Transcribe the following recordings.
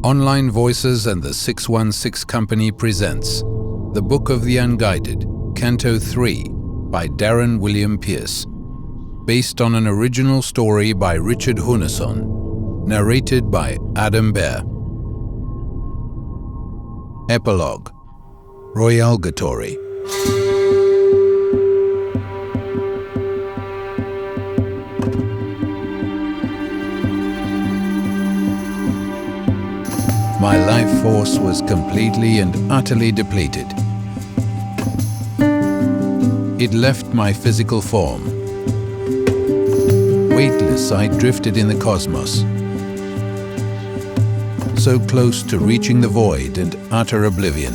Online Voices and the 616 Company presents The Book of the Unguided, Canto III by Darren William Pearce, based on an original story by Richard Sjunnesson, narrated by Behr. Epilogue, Royalgatory. My life force was completely and utterly depleted. It left my physical form. Weightless, I drifted in the cosmos, so close to reaching the void and utter oblivion.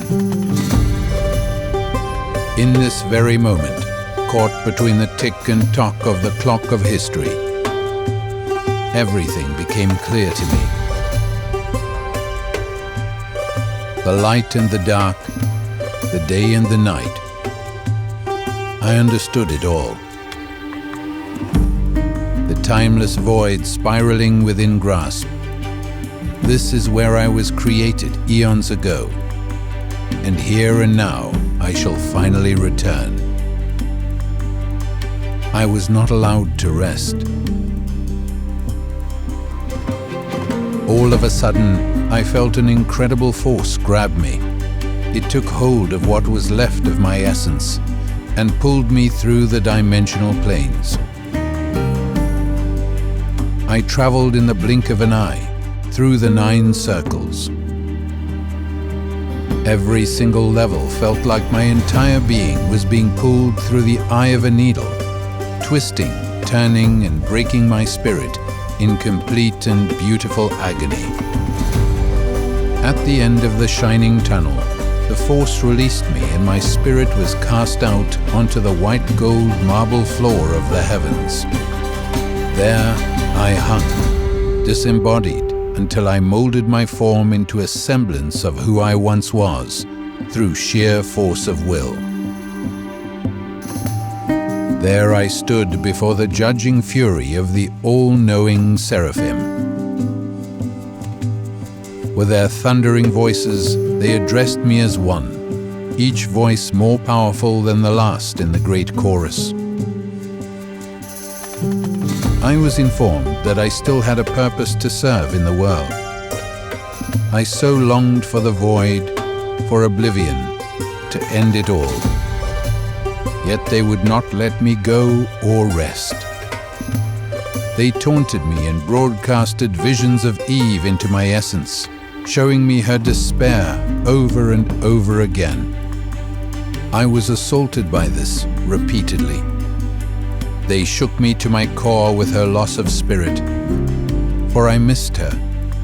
In this very moment, caught between the tick and tock of the clock of history, everything became clear to me. The light and the dark, the day and the night. I understood it all. The timeless void spiraling within grasp. This is where I was created eons ago, and here and now I shall finally return. I was not allowed to rest. All of a sudden, I felt an incredible force grab me. It took hold of what was left of my essence and pulled me through the dimensional planes. I traveled in the blink of an eye through the 9 circles. Every single level felt like my entire being was being pulled through the eye of a needle, twisting, turning, and breaking my spirit in complete and beautiful agony. At the end of the shining tunnel, the force released me and my spirit was cast out onto the white gold marble floor of the heavens. There I hung, disembodied, until I molded my form into a semblance of who I once was, through sheer force of will. There I stood before the judging fury of the all-knowing seraphim. With their thundering voices, they addressed me as one, each voice more powerful than the last in the great chorus. I was informed that I still had a purpose to serve in the world. I so longed for the void, for oblivion, to end it all. Yet they would not let me go or rest. They taunted me and broadcasted visions of Eve into my essence, showing me her despair over and over again. I was assaulted by this repeatedly. They shook me to my core with her loss of spirit, for I missed her.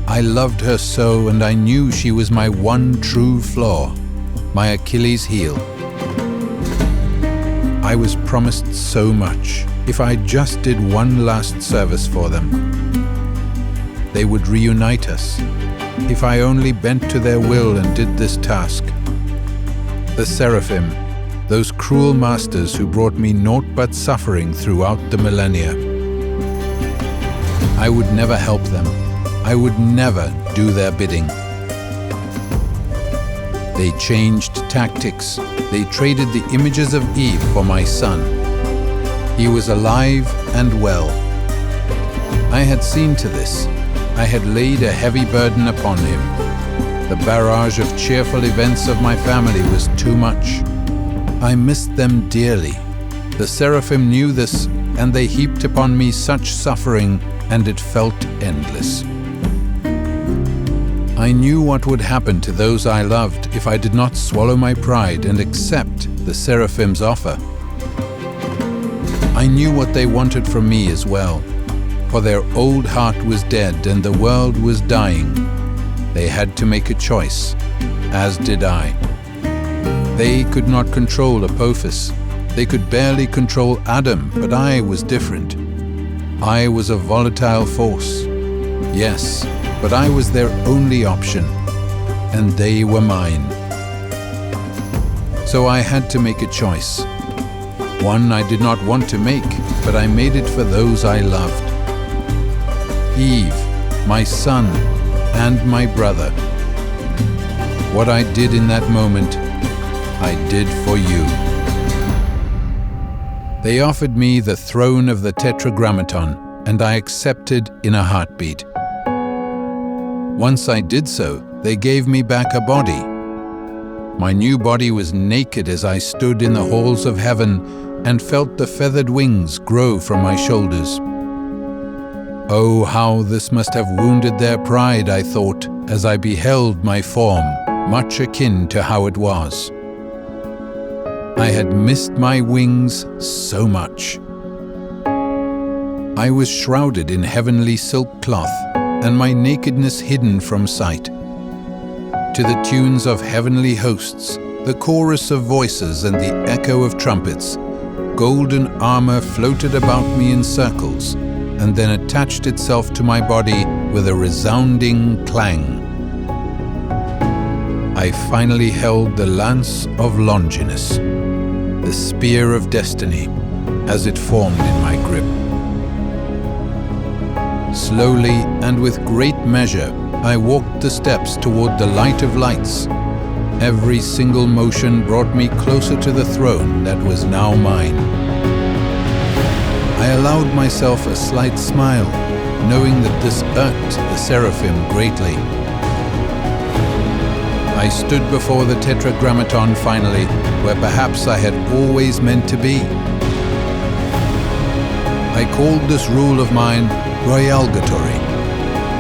I loved her so, and I knew she was my one true flaw, my Achilles heel. I was promised so much if I just did one last service for them. They would reunite us, if I only bent to their will and did this task. The seraphim, those cruel masters who brought me naught but suffering throughout the millennia. I would never help them. I would never do their bidding. They changed tactics. They traded the images of Eve for my son. He was alive and well. I had seen to this. I had laid a heavy burden upon him. The barrage of cheerful events of my family was too much. I missed them dearly. The seraphim knew this, and they heaped upon me such suffering, and it felt endless. I knew what would happen to those I loved if I did not swallow my pride and accept the seraphim's offer. I knew what they wanted from me as well, for their old heart was dead and the world was dying. They had to make a choice, as did I. They could not control Apophis. They could barely control Adam, but I was different. I was a volatile force. Yes, but I was their only option, and they were mine. So I had to make a choice. One I did not want to make, but I made it for those I loved. Eve, my son, and my brother. What I did in that moment, I did for you. They offered me the throne of the Tetragrammaton, and I accepted in a heartbeat. Once I did so, they gave me back a body. My new body was naked as I stood in the halls of heaven and felt the feathered wings grow from my shoulders. Oh, how this must have wounded their pride, I thought, as I beheld my form, much akin to how it was. I had missed my wings so much. I was shrouded in heavenly silk cloth, and my nakedness hidden from sight. To the tunes of heavenly hosts, the chorus of voices and the echo of trumpets, golden armor floated about me in circles, and then attached itself to my body with a resounding clang. I finally held the lance of Longinus, the spear of destiny, as it formed in my grip. Slowly and with great measure, I walked the steps toward the light of lights. Every single motion brought me closer to the throne that was now mine. I allowed myself a slight smile, knowing that this irked the seraphim greatly. I stood before the Tetragrammaton finally, where perhaps I had always meant to be. I called this rule of mine Royalgatory,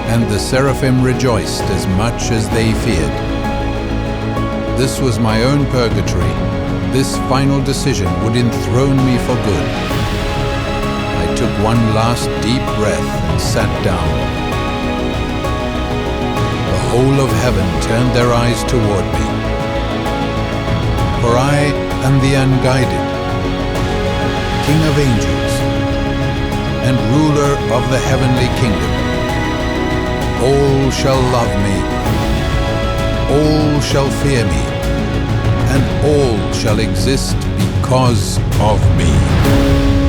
and the seraphim rejoiced as much as they feared. This was my own purgatory. This final decision would enthrone me for good. I took one last deep breath and sat down. The whole of heaven turned their eyes toward me. For I am the Unguided, King of angels, and ruler of the heavenly kingdom. All shall love me, all shall fear me, and all shall exist because of me.